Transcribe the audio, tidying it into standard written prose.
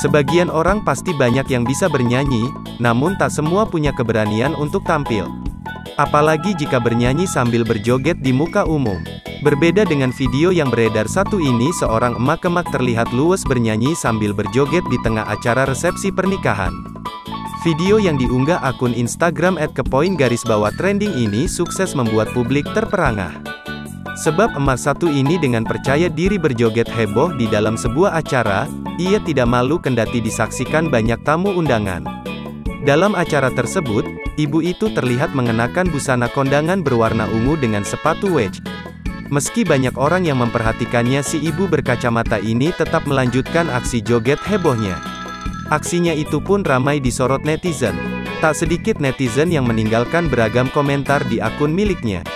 Sebagian orang pasti banyak yang bisa bernyanyi, namun tak semua punya keberanian untuk tampil. Apalagi jika bernyanyi sambil berjoget di muka umum. Berbeda dengan video yang beredar satu ini, seorang emak-emak terlihat luwes bernyanyi sambil berjoget di tengah acara resepsi pernikahan. Video yang diunggah akun Instagram @kepoin_trending ini sukses membuat publik terperangah. Sebab emak satu ini dengan percaya diri berjoget heboh di dalam sebuah acara, ia tidak malu kendati disaksikan banyak tamu undangan. Dalam acara tersebut, ibu itu terlihat mengenakan busana kondangan berwarna ungu dengan sepatu wedge. Meski banyak orang yang memperhatikannya, si ibu berkacamata ini tetap melanjutkan aksi joget hebohnya. Aksinya itu pun ramai disorot netizen. Tak sedikit netizen yang meninggalkan beragam komentar di akun miliknya.